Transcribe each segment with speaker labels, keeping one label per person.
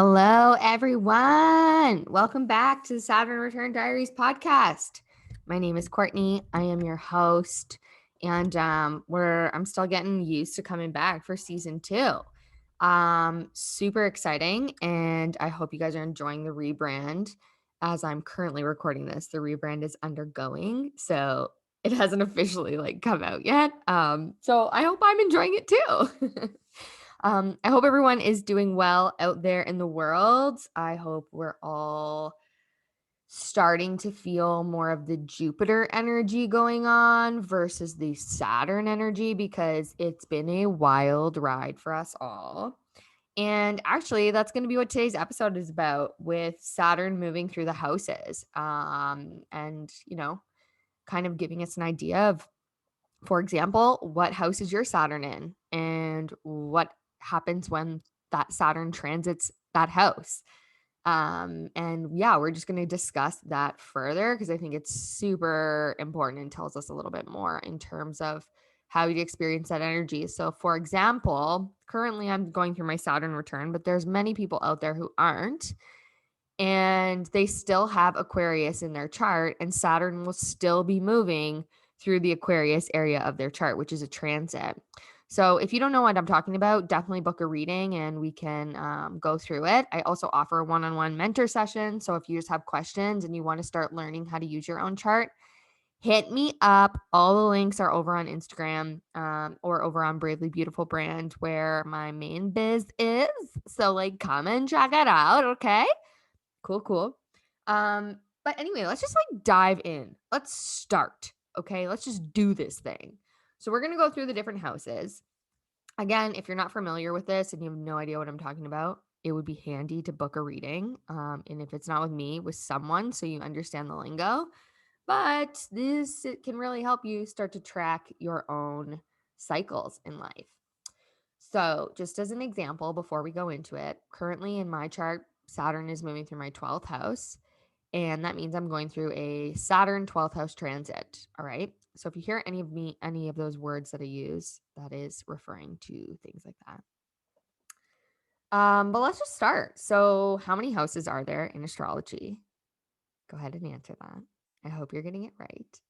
Speaker 1: Hello, everyone. Welcome back to the Saturn Return Diaries podcast. My name is Courtney. I am your host, and I'm still getting used to coming back for season 2. Super exciting, and I hope you guys are enjoying the rebrand. As I'm currently recording this, the rebrand is undergoing, so it hasn't officially come out yet. So I hope I'm enjoying it too. I hope everyone is doing well out there in the world. I hope we're all starting to feel more of the Jupiter energy going on versus the Saturn energy because it's been a wild ride for us all. And actually, that's going to be what today's episode is about, with Saturn moving through the houses. Kind of giving us an idea of, for example, what house is your Saturn in and what happens when that Saturn transits that house. We're just going to discuss that further because I think it's super important and tells us a little bit more in terms of how you experience that energy. So for example, currently I'm going through my Saturn return, but there's many people out there who aren't, and they still have Aquarius in their chart, and Saturn will still be moving through the Aquarius area of their chart, which is a transit. So if you don't know what I'm talking about, definitely book a reading and we can go through it. I also offer a one-on-one mentor session. So if you just have questions and you want to start learning how to use your own chart, hit me up. All the links are over on Instagram or over on Bravely Beautiful brand where my main biz is. So come and check it out. Okay. Cool. But anyway, let's just dive in. Let's start. Okay. Let's just do this thing. So we're going to go through the different houses. Again, if you're not familiar with this and you have no idea what I'm talking about, it would be handy to book a reading. And if it's not with me, with someone, so you understand the lingo. But it can really help you start to track your own cycles in life. So just as an example, before we go into it, currently in my chart, Saturn is moving through my 12th house. And that means I'm going through a Saturn 12th house transit. All right. So if you hear any of those words that I use, that is referring to things like that. But let's just start. So how many houses are there in astrology? Go ahead and answer that. I hope you're getting it right.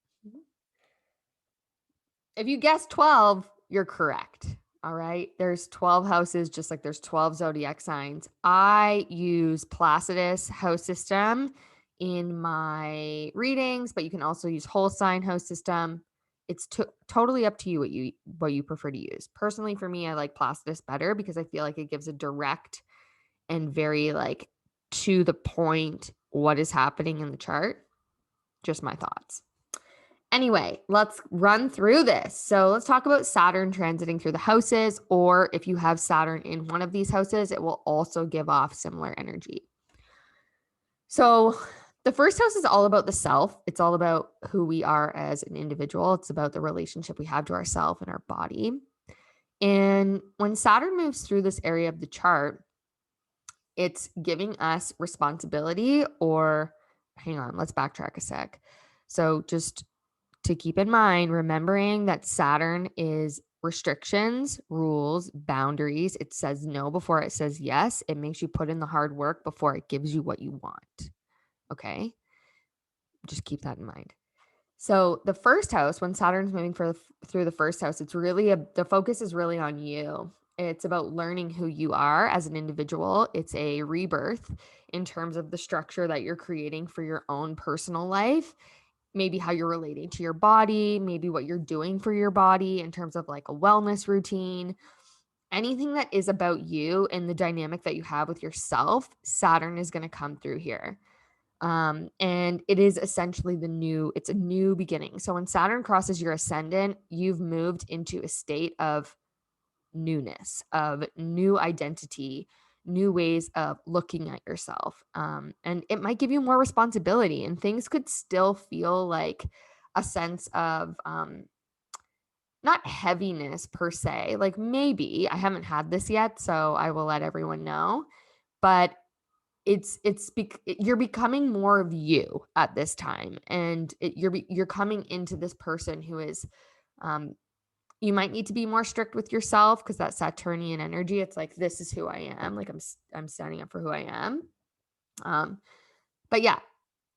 Speaker 1: If you guess 12, you're correct. All right. There's 12 houses, just like there's 12 zodiac signs. I use Placidus house system in my readings, but you can also use whole sign house system. It's totally up to you what you prefer to use. Personally, for me, I like Placidus better because I feel like it gives a direct and very to the point what is happening in the chart. Just my thoughts. Anyway, let's run through this. So let's talk about Saturn transiting through the houses, or if you have Saturn in one of these houses, it will also give off similar energy. So the first house is all about the self. It's all about who we are as an individual. It's about the relationship we have to ourselves and our body. And when Saturn moves through this area of the chart, it's giving us responsibility, or hang on, let's backtrack a sec. So just to keep in mind, remembering that Saturn is restrictions, rules, boundaries. It says no before it says yes. It makes you put in the hard work before it gives you what you want. Okay. Just keep that in mind. So the first house, when Saturn's moving through the first house, it's really the focus is really on you. It's about learning who you are as an individual. It's a rebirth in terms of the structure that you're creating for your own personal life. Maybe how you're relating to your body, maybe what you're doing for your body in terms of a wellness routine, anything that is about you and the dynamic that you have with yourself. Saturn is going to come through here. And it is essentially it's a new beginning. So when Saturn crosses your ascendant, you've moved into a state of newness, of new identity, new ways of looking at yourself. And it might give you more responsibility, and things could still feel like a sense of not heaviness per se. Maybe I haven't had this yet, so I will let everyone know. But you're becoming more of you at this time, and you're coming into this person who is You might need to be more strict with yourself because that Saturnian energy, it's like, this is who I am. Like I'm standing up for who I am. Um, but yeah,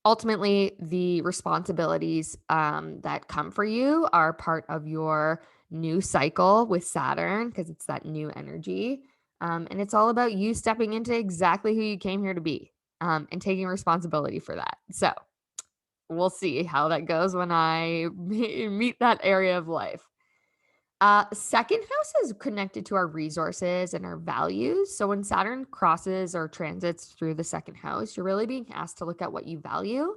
Speaker 1: ultimately the responsibilities that come for you are part of your new cycle with Saturn because it's that new energy. And it's all about you stepping into exactly who you came here to be and taking responsibility for that. So we'll see how that goes when I meet that area of life. Second house is connected to our resources and our values. So when Saturn crosses or transits through the second house, you're really being asked to look at what you value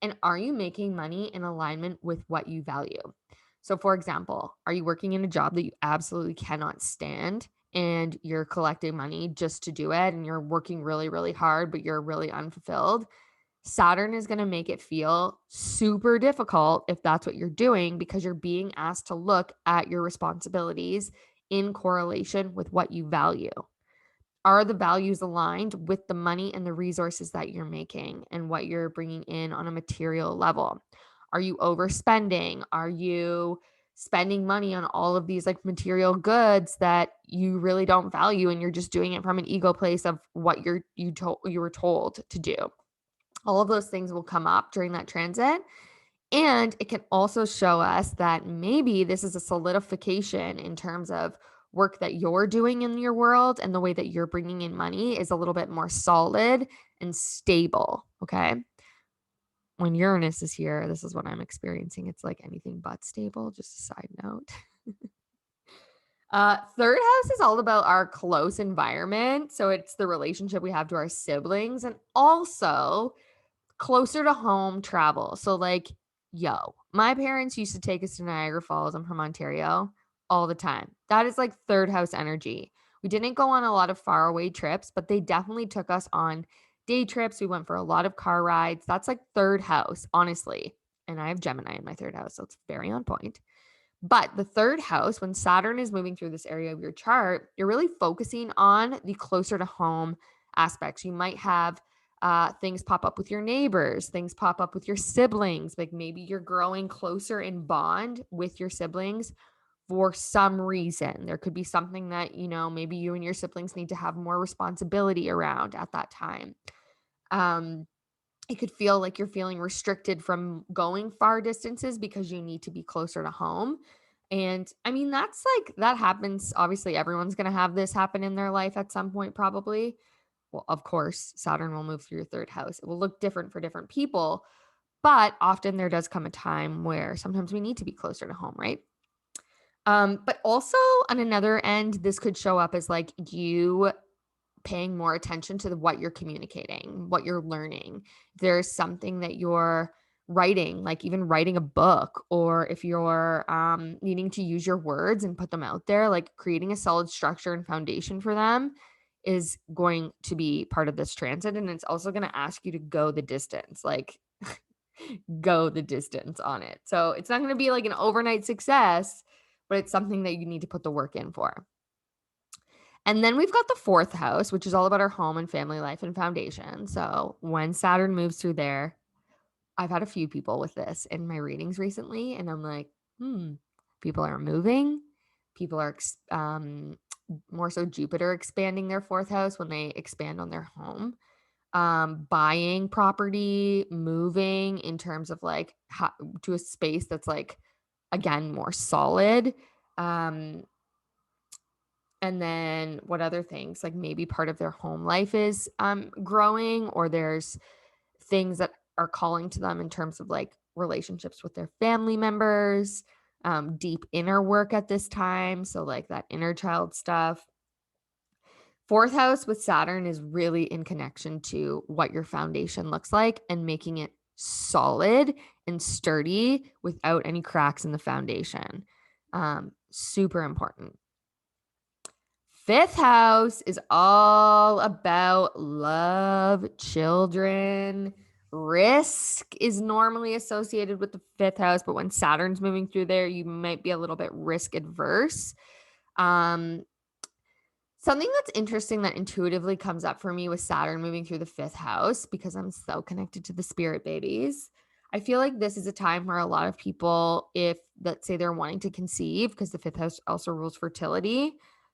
Speaker 1: and are you making money in alignment with what you value? So, for example, are you working in a job that you absolutely cannot stand and you're collecting money just to do it and you're working really, really hard, but you're really unfulfilled? Saturn is going to make it feel super difficult if that's what you're doing because you're being asked to look at your responsibilities in correlation with what you value. Are the values aligned with the money and the resources that you're making and what you're bringing in on a material level? Are you overspending? Are you spending money on all of these like material goods that you really don't value and you're just doing it from an ego place of what you were told to do? All of those things will come up during that transit. And it can also show us that maybe this is a solidification in terms of work that you're doing in your world and the way that you're bringing in money is a little bit more solid and stable. Okay. When Uranus is here, this is what I'm experiencing. It's like anything but stable, just a side note. Third house is all about our close environment. So it's the relationship we have to our siblings and also closer to home travel. So, like, yo, my parents used to take us to Niagara Falls. I'm from Ontario all the time. That is like third house energy. We didn't go on a lot of faraway trips, but they definitely took us on day trips. We went for a lot of car rides. That's like third house, honestly. And I have Gemini in my third house, so it's very on point. But the third house, when Saturn is moving through this area of your chart, you're really focusing on the closer to home aspects. You might have things pop up with your neighbors, things pop up with your siblings. Like maybe you're growing closer in bond with your siblings for some reason. There could be something that, maybe you and your siblings need to have more responsibility around at that time. Um, it could feel like you're feeling restricted from going far distances because you need to be closer to home. And I mean, that happens. Obviously, everyone's going to have this happen in their life at some point, probably. Well, of course, Saturn will move through your third house. It will look different for different people, but often there does come a time where sometimes we need to be closer to home, right? But also on another end, this could show up as like you paying more attention to what you're communicating, what you're learning. If there's something that you're writing, like even writing a book, or if you're needing to use your words and put them out there, like creating a solid structure and foundation for them is going to be part of this transit. And it's also going to ask you to go the distance, like go the distance on it. So it's not going to be like an overnight success, but it's something that you need to put the work in for. And then we've got the fourth house, which is all about our home and family life and foundation. So when Saturn moves through there, I've had a few people with this in my readings recently, and I'm like, people are moving. People are more so Jupiter expanding their fourth house when they expand on their home, buying property, moving in terms of like to a space that's like, again, more solid. Um, and then what other things? Like maybe part of their home life is growing, or there's things that are calling to them in terms of like relationships with their family members, deep inner work at this time. So like that inner child stuff. Fourth house with Saturn is really in connection to what your foundation looks like and making it solid and sturdy without any cracks in the foundation. Super important. Fifth house is all about love, children. Risk is normally associated with the fifth house, but when Saturn's moving through there, you might be a little bit risk adverse. Um, Something that's interesting that intuitively comes up for me with Saturn moving through the fifth house, because I'm so connected to the spirit babies. I feel like this is a time where a lot of people, if let's say they're wanting to conceive, because the fifth house also rules fertility,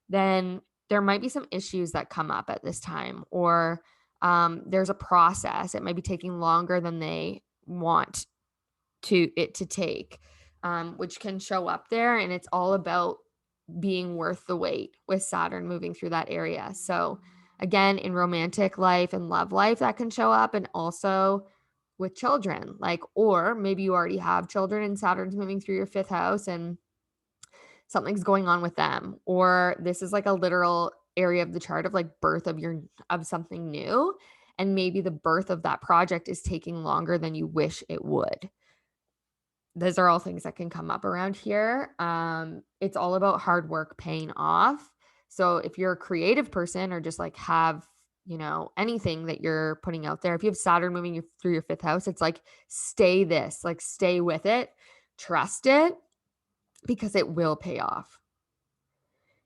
Speaker 1: then there might be some issues that come up at this time, or there's a process. It might be taking longer than they want to take, which can show up there. And it's all about being worth the wait with Saturn moving through that area. So, again, in romantic life and love life, that can show up, and also with children. Like, or maybe you already have children and Saturn's moving through your fifth house and something's going on with them, or this is like a literal area of the chart of like birth of something new, and maybe the birth of that project is taking longer than you wish it would. Those are all things that can come up around here. It's all about hard work paying off. So if you're a creative person, or just like have, anything that you're putting out there, if you have Saturn moving through your fifth house, it's like, stay with it, trust it, because it will pay off.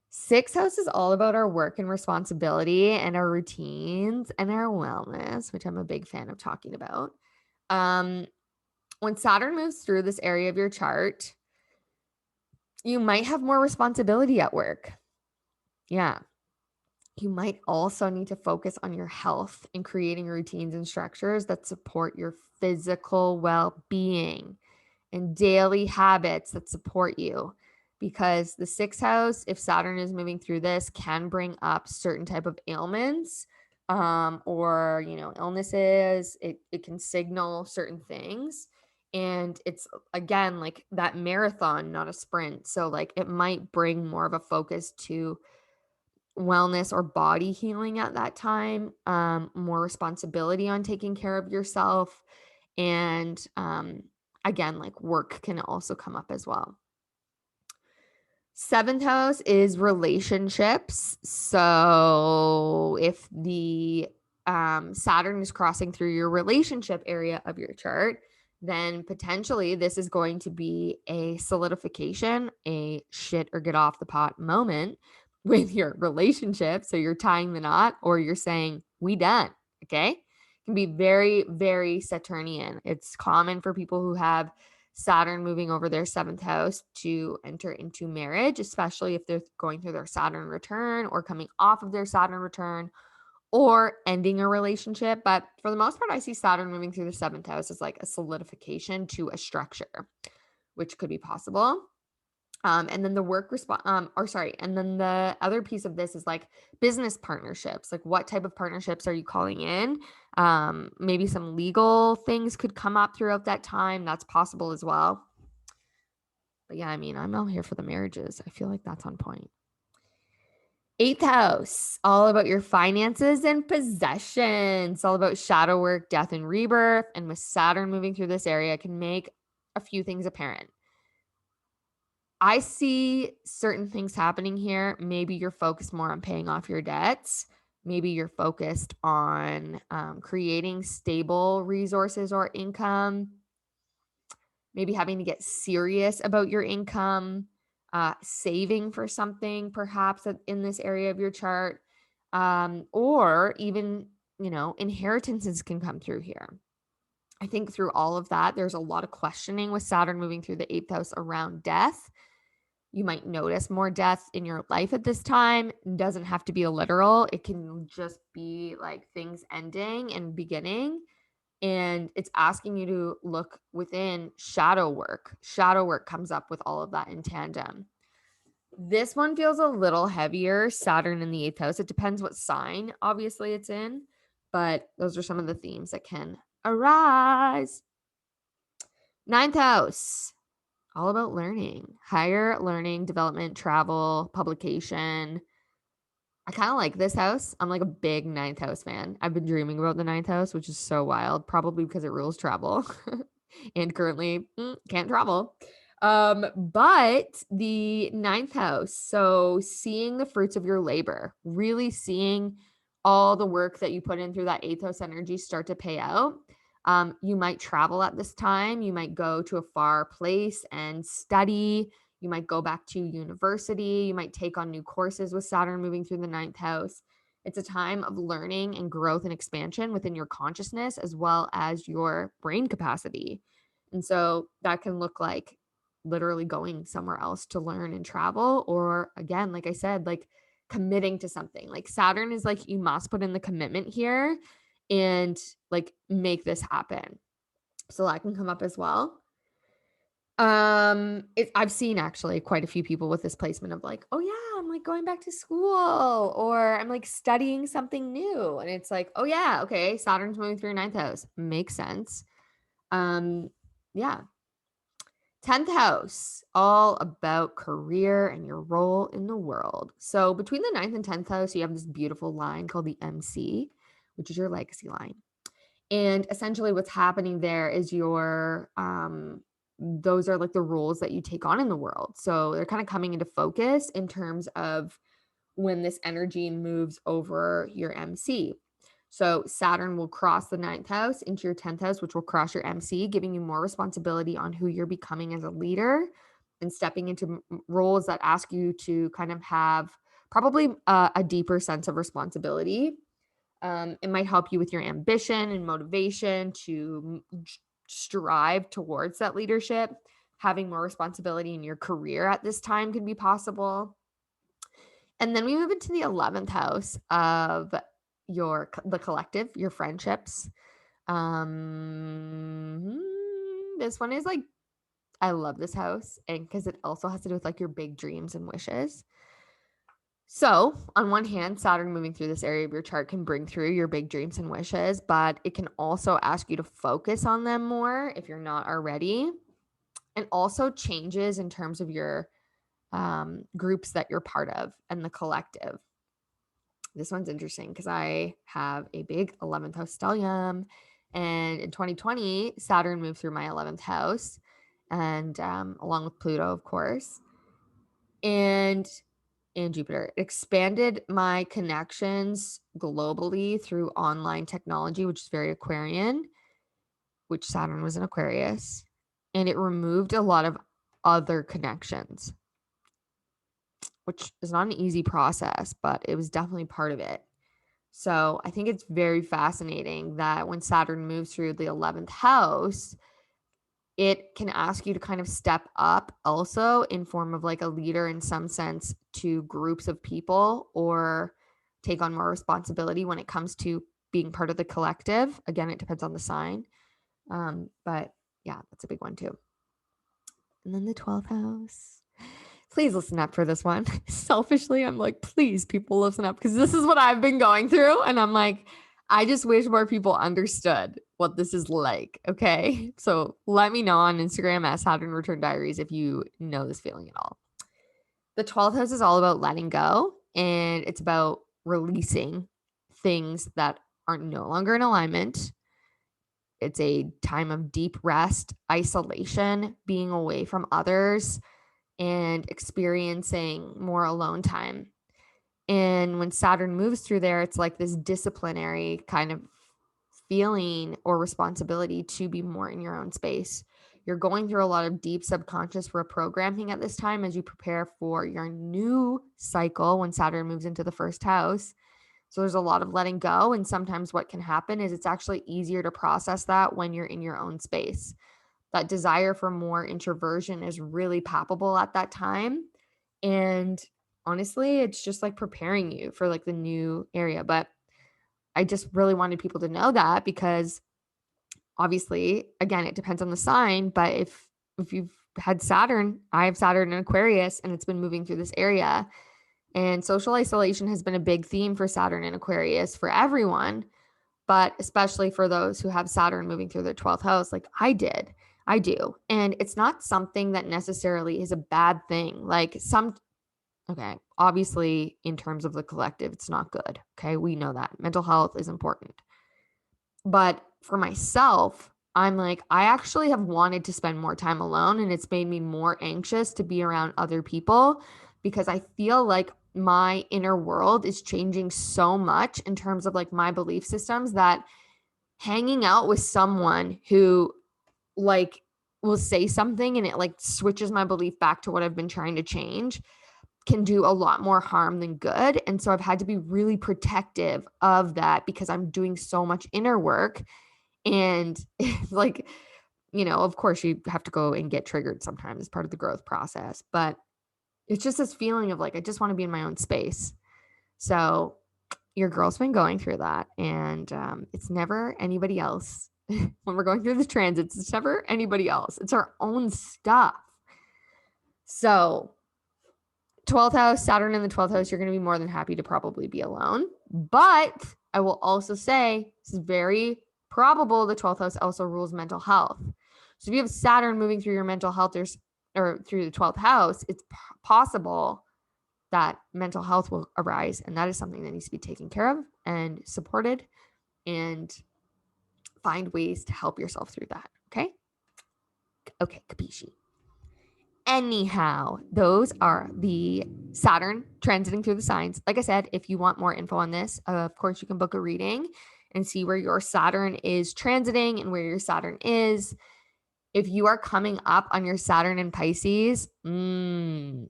Speaker 1: Sixth house is all about our work and responsibility and our routines and our wellness, which I'm a big fan of talking about. Um, when Saturn moves through this area of your chart, you might have more responsibility at work. Yeah. You might also need to focus on your health and creating routines and structures that support your physical well-being and daily habits that support you. Because the sixth house, if Saturn is moving through this, can bring up certain type of ailments, or illnesses. It can signal certain things. And it's, again, like that marathon, not a sprint. So like it might bring more of a focus to wellness or body healing at that time, more responsibility on taking care of yourself. And again, like work can also come up as well. Seventh house is relationships. So if the Saturn is crossing through your relationship area of your chart, then potentially this is going to be a solidification, a shit or get off the pot moment with your relationship. So you're tying the knot, or you're saying, we done. Okay. It can be very, very Saturnian. It's common for people who have Saturn moving over their seventh house to enter into marriage, especially if they're going through their Saturn return or coming off of their Saturn return or ending a relationship. But for the most part, I see Saturn moving through the seventh house as like a solidification to a structure, which could be possible. And then the and then the other piece of this is like business partnerships. Like, what type of partnerships are you calling in? Maybe some legal things could come up throughout that time. That's possible as well. But yeah, I mean, I'm all here for the marriages. I feel like that's on point. Eighth house, all about your finances and possessions, all about shadow work, death and rebirth. And with Saturn moving through this area, can make a few things apparent. I see certain things happening here. Maybe you're focused more on paying off your debts. Maybe you're focused on creating stable resources or income. Maybe having to get serious about your income, saving for something perhaps in this area of your chart, or even, inheritances can come through here. I think through all of that, there's a lot of questioning with Saturn moving through the eighth house around death. You might notice more death in your life at this time. It doesn't have to be a literal. It can just be like things ending and beginning. And it's asking you to look within shadow work. Shadow work comes up with all of that in tandem. This one feels a little heavier, Saturn in the eighth house. It depends what sign, obviously, it's in. But those are some of the themes that can arise. Ninth house. All about learning, higher learning, development, travel, publication. I kind of like this house. I'm like a big ninth house fan. I've been dreaming about the ninth house, which is so wild, probably because it rules travel and currently can't travel. But the ninth house, so seeing the fruits of your labor, really seeing all the work that you put in through that eighth house energy start to pay out. You might travel at this time. You might go to a far place and study. You might go back to university. You might take on new courses with Saturn moving through the ninth house. It's a time of learning and growth and expansion within your consciousness as well as your brain capacity. And so that can look like literally going somewhere else to learn and travel, or again, like I said, like committing to something. Like Saturn is like, you must put in the commitment here and like make this happen. So that can come up as well. I've seen actually quite a few people with this placement of like, oh yeah, I'm like going back to school, or I'm like studying something new. And it's like, oh yeah, okay, Saturn's moving through your ninth house. Makes sense. Yeah. 10th house, all about career and your role in the world. So between the ninth and 10th house, you have this beautiful line called the MC, which is your legacy line. And essentially what's happening there is those are like the roles that you take on in the world. So they're kind of coming into focus in terms of when this energy moves over your MC. So Saturn will cross the ninth house into your 10th house, which will cross your MC, giving you more responsibility on who you're becoming as a leader and stepping into roles that ask you to kind of have probably a deeper sense of responsibility. It might help you with your ambition and motivation to strive towards that leadership. Having more responsibility in your career at this time can be possible. And then we move into the 11th house of the collective, your friendships. This one is like, I love this house, and because it also has to do with like your big dreams and wishes. So, on one hand, Saturn moving through this area of your chart can bring through your big dreams and wishes, but it can also ask you to focus on them more if you're not already. And also changes in terms of your groups that you're part of and the collective. This one's interesting because I have a big 11th house stellium. And in 2020, Saturn moved through my 11th house, and along with Pluto, of course. And Jupiter expanded my connections globally through online technology, which is very Aquarian, which Saturn was in Aquarius, and it removed a lot of other connections, which is not an easy process, but it was definitely part of it. So I think it's very fascinating that when Saturn moves through the 11th house, it can ask you to kind of step up also in form of like a leader in some sense to groups of people, or take on more responsibility when it comes to being part of the collective. Again, it depends on the sign. But yeah, that's a big one too. And then the 12th house. Please listen up for this one. Selfishly, I'm like, please, people listen up, because this is what I've been going through. And I'm like, I just wish more people understood what this is like. Okay. So let me know on Instagram at Saturn Return Diaries if you know this feeling at all. The 12th house is all about letting go, and it's about releasing things that are no longer in alignment. It's a time of deep rest, isolation, being away from others, and experiencing more alone time. And when Saturn moves through there, it's like this disciplinary kind of feeling or responsibility to be more in your own space. You're going through a lot of deep subconscious reprogramming at this time as you prepare for your new cycle when Saturn moves into the first house. So there's a lot of letting go. And sometimes what can happen is it's actually easier to process that when you're in your own space. That desire for more introversion is really palpable at that time. And honestly, it's just like preparing you for like the new area. But I just really wanted people to know that, because obviously, again, it depends on the sign. But if you've had Saturn, I have Saturn in Aquarius, and it's been moving through this area. And social isolation has been a big theme for Saturn in Aquarius for everyone, but especially for those who have Saturn moving through their 12th house, like I did. I do. And it's not something that necessarily is a bad thing. Okay, obviously, in terms of the collective, it's not good. Okay, we know that mental health is important. But for myself, I'm like, I actually have wanted to spend more time alone, and it's made me more anxious to be around other people, because I feel like my inner world is changing so much in terms of like my belief systems, that hanging out with someone who like will say something and it like switches my belief back to what I've been trying to change can do a lot more harm than good. And so I've had to be really protective of that, because I'm doing so much inner work. And like of course you have to go and get triggered sometimes as part of the growth process, but it's just this feeling of like, I just want to be in my own space. So your girl's been going through that, and it's never anybody else. When we're going through the transits, it's never anybody else. It's our own stuff. So 12th house, Saturn in the 12th house, you're going to be more than happy to probably be alone. But I will also say this is very probable the 12th house also rules mental health. So if you have Saturn moving through your mental health or through the 12th house, it's possible that mental health will arise. And that is something that needs to be taken care of and supported, and find ways to help yourself through that. Okay? Okay, capisci. Anyhow, those are the Saturn transiting through the signs. Like I said, if you want more info on this, of course, you can book a reading and see where your Saturn is transiting and where your Saturn is. If you are coming up on your Saturn in Pisces, I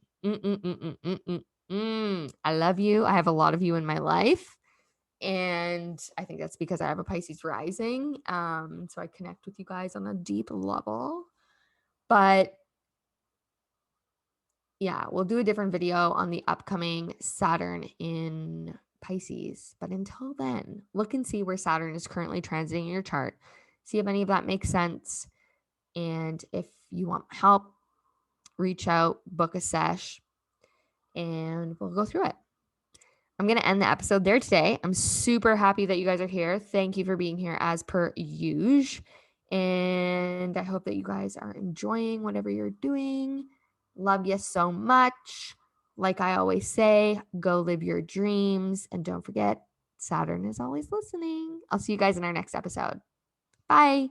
Speaker 1: love you. I have a lot of you in my life. And I think that's because I have a Pisces rising. So I connect with you guys on a deep level. But yeah, we'll do a different video on the upcoming Saturn in Pisces. But until then, look and see where Saturn is currently transiting in your chart. See if any of that makes sense. And if you want help, reach out, book a sesh, and we'll go through it. I'm going to end the episode there today. I'm super happy that you guys are here. Thank you for being here as per usual. And I hope that you guys are enjoying whatever you're doing. Love you so much. Like I always say, go live your dreams. And don't forget, Saturn is always listening. I'll see you guys in our next episode. Bye.